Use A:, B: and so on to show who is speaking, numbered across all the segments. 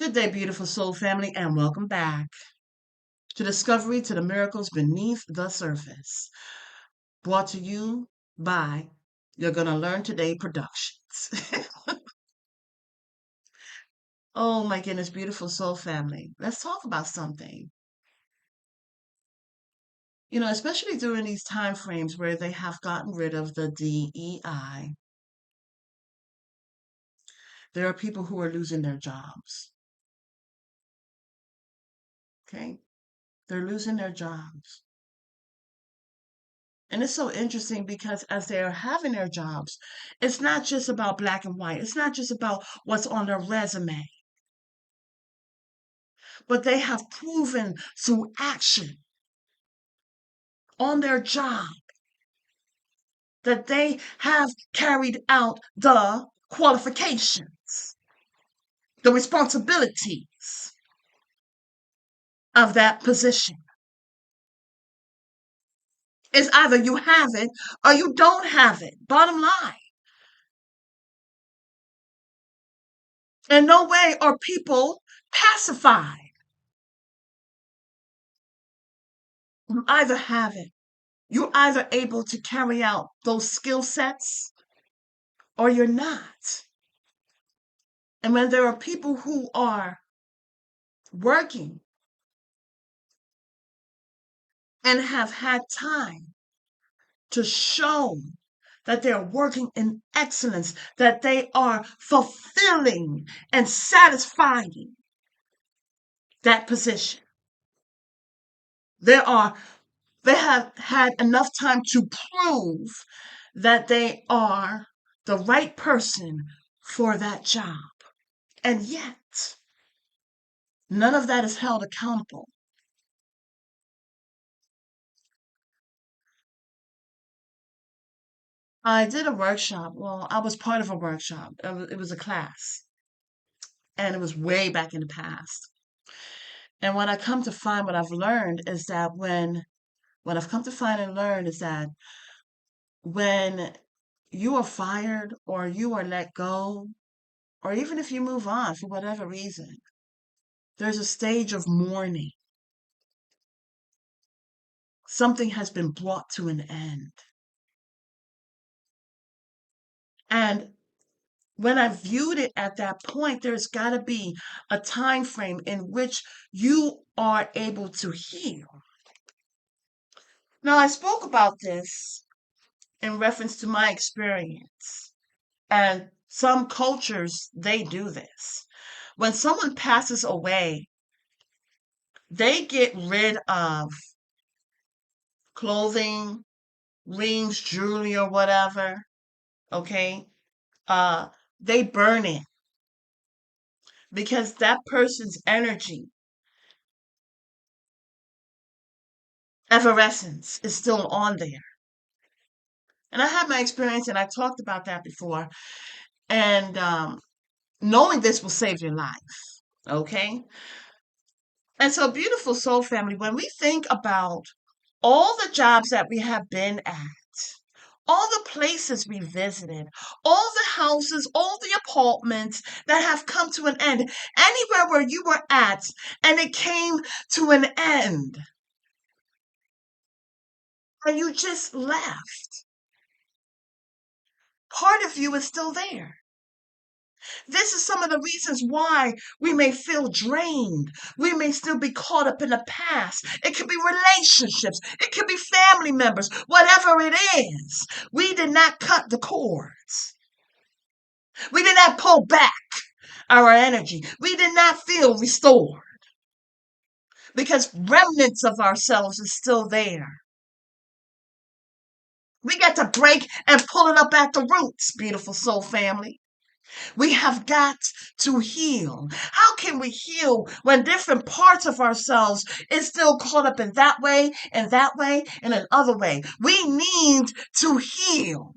A: Good day, beautiful soul family, and welcome back to Discovery to the Miracles Beneath the Surface. Brought to you by You're Gonna Learn Today Productions. Oh my goodness, beautiful soul family. Let's talk about something. Especially during these time frames where they have gotten rid of the DEI, there are people who are losing their jobs. Okay? They're losing their jobs. And it's so interesting because as they're having their jobs, it's not just about black and white. It's not just about what's on their resume, but they have proven through action on their job that they have carried out the qualifications, the responsibilities of that position. It's either you have it or you don't have it. Bottom line. In no way are people pacified. You either have it. You're either able to carry out those skill sets or you're not. And when there are people who are working and have had time to show that they're working in excellence, that they are fulfilling and satisfying that position, they have had enough time to prove that they are the right person for that job. And yet, none of that is held accountable. I did a workshop. Well, I was part of a workshop. It was a class, and it was way back in the past. And what I come to find, what I've learned is that what I've come to find and learn is that when you are fired or you are let go, or even if you move on for whatever reason, there's a stage of mourning. Something has been brought to an end. And when I viewed it at that point, there's got to be a time frame in which you are able to heal. Now, I spoke about this in reference to my experience, and some cultures, they do this. When someone passes away, they get rid of clothing, rings, jewelry, or whatever, okay? Uh, they burn it because that person's energy, effervescence, is still on there. And I had my experience, and I talked about that before. And knowing this will save your life, okay? And so, beautiful soul family, when we think about all the jobs that we have been at, all the places we visited, all the houses, all the apartments that have come to an end, anywhere where you were at, and it came to an end, and you just left, part of you is still there. This is some of the reasons why we may feel drained. We may still be caught up in the past. It could be relationships. It could be family members. Whatever it is, we did not cut the cords. We did not pull back our energy. We did not feel restored because remnants of ourselves is still there. We got to break and pull it up at the roots, beautiful soul family. We have got to heal. How can we heal when different parts of ourselves is still caught up in that way and that way and another way? We need to heal.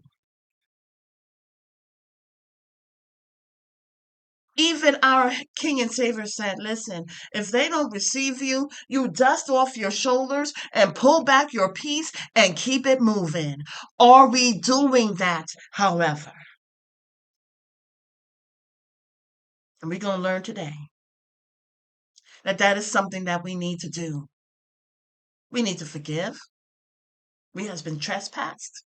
A: Even our King and Savior said, listen, if they don't receive you, you dust off your shoulders and pull back your piece and keep it moving. Are we doing that, however? And we're going to learn today. that is something that we need to do. We need to forgive. We has been trespassed.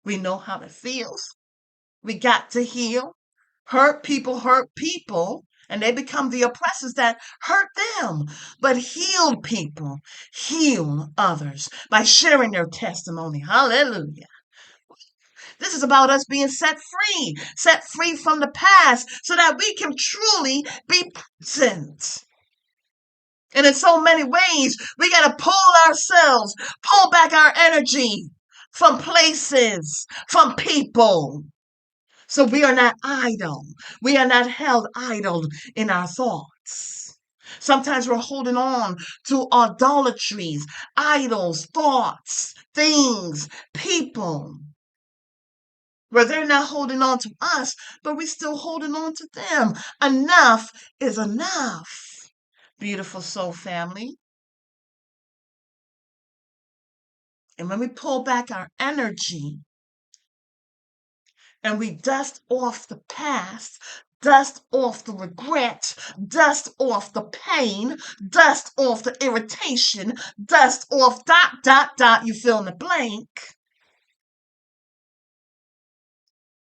A: We know how it feels. We got to heal. Hurt people, and they become the oppressors that hurt them. But healed people heal others by sharing their testimony. Hallelujah. This is about us being set free from the past so that we can truly be present. And in so many ways, we got to pull back our energy from places, from people. So we are not idle. We are not held idle in our thoughts. Sometimes we're holding on to idolatries, idols, thoughts, things, people, where they're not holding on to us, but we're still holding on to them. Enough is enough. Beautiful soul family. And when we pull back our energy and we dust off the past, dust off the regret, dust off the pain, dust off the irritation, dust off ... you fill in the blank.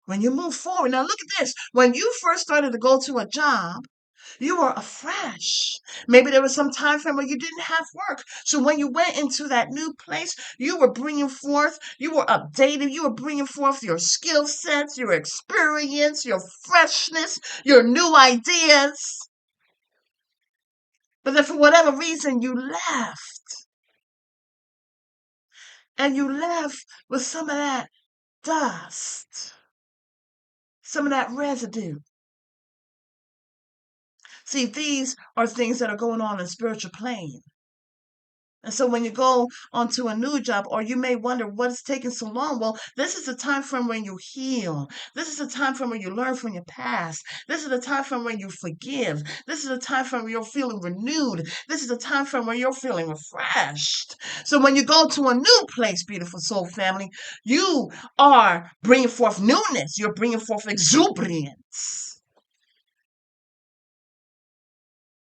A: When you move forward, now look at this. When you first started to go to a job, you were afresh. Maybe there was some time frame where you didn't have work. So when you went into that new place, you were updated, you were bringing forth your skill sets, your experience, your freshness, your new ideas. But then for whatever reason, you left. And you left with some of that dust, some of that residue. See, these are things that are going on in the spiritual plane. And so when you go onto a new job, or you may wonder what is taking so long, well, this is the time frame when you heal. This is the time frame when you learn from your past. This is the time frame when you forgive. This is the time frame where you're feeling renewed. This is the time frame where you're feeling refreshed. So when you go to a new place, beautiful soul family, you are bringing forth newness. You're bringing forth exuberance.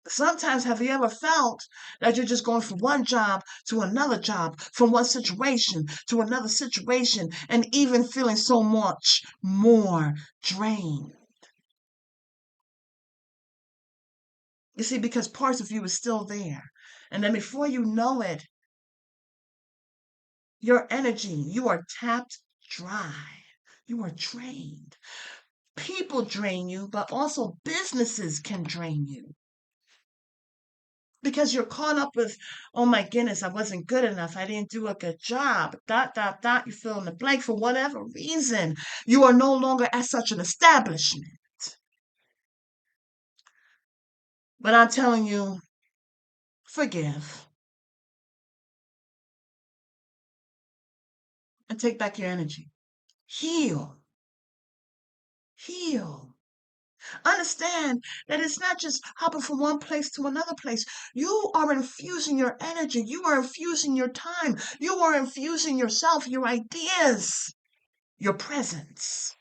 A: Sometimes, have you ever felt that you're just going from one job to another job, from one situation to another situation, and even feeling so much more drained? You see, because parts of you is still there. And then before you know it, your energy, you are tapped dry. You are drained. People drain you, but also businesses can drain you. Because you're caught up with, oh my goodness, I wasn't good enough. I didn't do a good job. ... You fill in the blank for whatever reason. You are no longer at such an establishment. But I'm telling you, forgive and take back your energy. Heal. Heal. Understand that it's not just hopping from one place to another place. You are infusing your energy. You are infusing your time. You are infusing yourself, your ideas, your presence.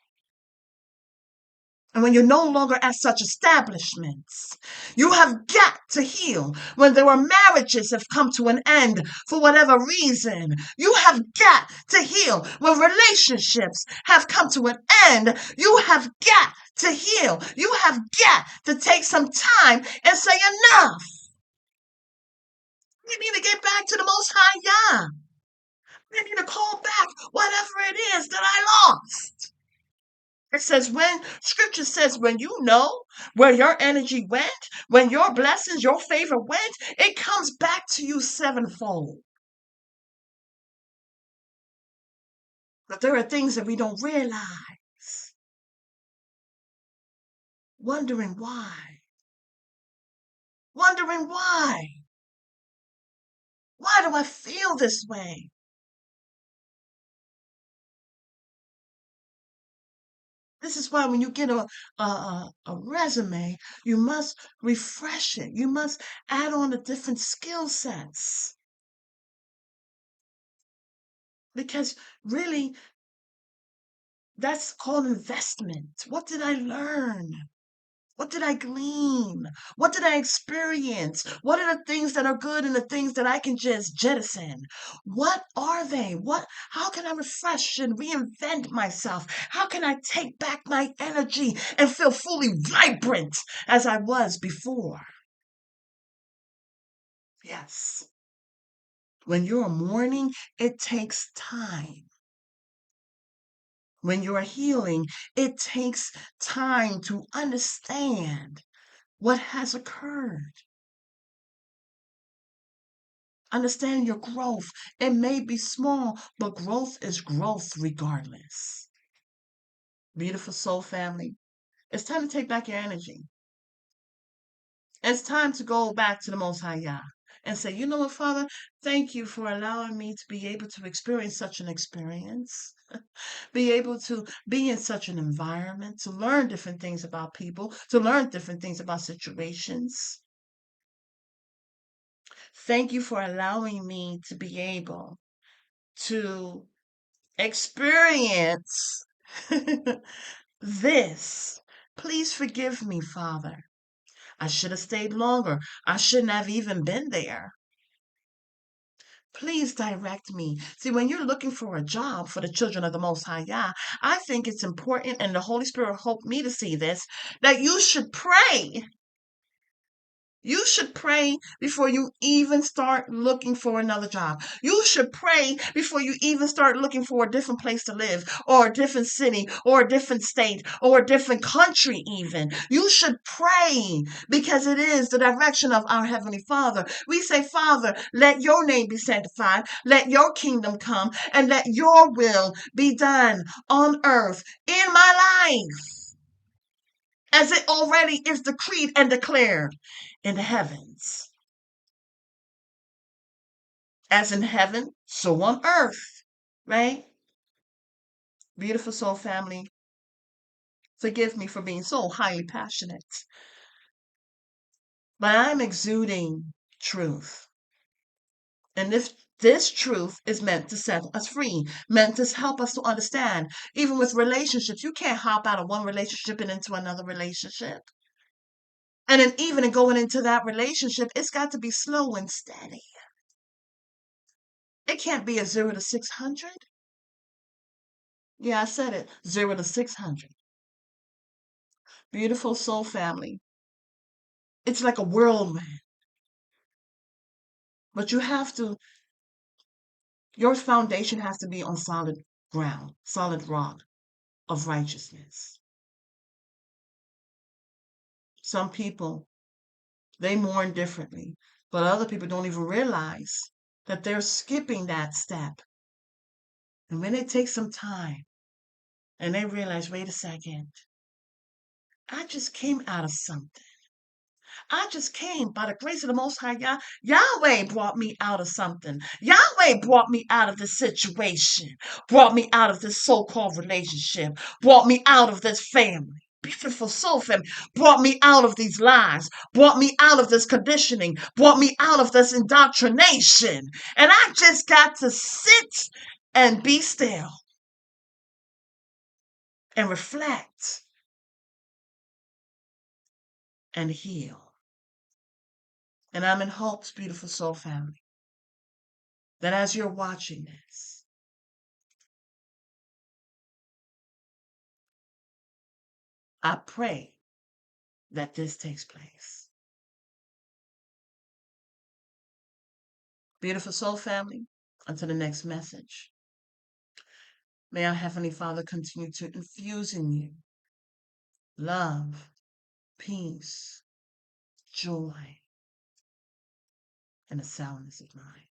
A: And when you're no longer at such establishments, you have got to heal. When there are marriages have come to an end for whatever reason, you have got to heal. When relationships have come to an end, you have got to heal. You have got to take some time and say enough. We need to get back to the Most High Yah. We need to call back whatever it is that I lost. It says scripture says, when you know where your energy went, when your blessings, your favor went, it comes back to you sevenfold. But there are things that we don't realize. Wondering why. Wondering why. Why do I feel this way? This is why when you get a resume, you must refresh it. You must add on the different skill sets. Because really, that's called investment. What did I learn? What did I glean? What did I experience? What are the things that are good and the things that I can just jettison? What are they? How can I refresh and reinvent myself? How can I take back my energy and feel fully vibrant as I was before? Yes. When you're mourning, it takes time. When you're healing, it takes time to understand what has occurred. Understand your growth. It may be small, but growth is growth regardless. Beautiful soul family. It's time to take back your energy. It's time to go back to the Most High Yah and say, you know what, Father? Thank you for allowing me to be able to experience such an experience, be able to be in such an environment, to learn different things about people, to learn different things about situations. Thank you for allowing me to be able to experience this. Please forgive me, Father. I should have stayed longer. I shouldn't have even been there. Please direct me. See, when you're looking for a job for the children of the Most High Yah, I think it's important, and the Holy Spirit helped me to see this, that you should pray. You should pray before you even start looking for another job. You should pray before you even start looking for a different place to live, or a different city, or a different state, or a different country even. You should pray, because it is the direction of our Heavenly Father. We say, Father, let your name be sanctified, let your kingdom come, and let your will be done on earth in my life, as it already is decreed and declared in the heavens. As in heaven, so on earth, right? Beautiful soul family, forgive me for being so highly passionate, but I'm exuding truth. And if this truth is meant to set us free, meant to help us to understand, even with relationships, you can't hop out of one relationship and into another relationship. And then even in going into that relationship, it's got to be slow and steady. It can't be a 0 to 600. Yeah, I said it. 0 to 600. Beautiful soul family. It's like a whirlwind. But your foundation has to be on solid ground, solid rock of righteousness. Some people, they mourn differently, but other people don't even realize that they're skipping that step. And when they take some time and they realize, wait a second, I just came out of something. I just came by the grace of the Most High Yah. Yahweh brought me out of something. Yahweh brought me out of this situation, brought me out of this so-called relationship, brought me out of this family. Beautiful soul family, brought me out of these lies, brought me out of this conditioning, brought me out of this indoctrination. And I just got to sit and be still and reflect and heal. And I'm in hopes, beautiful soul family, that as you're watching this, I pray that this takes place. Beautiful soul family, until the next message, may our Heavenly Father continue to infuse in you love, peace, joy, and a soundness of mind.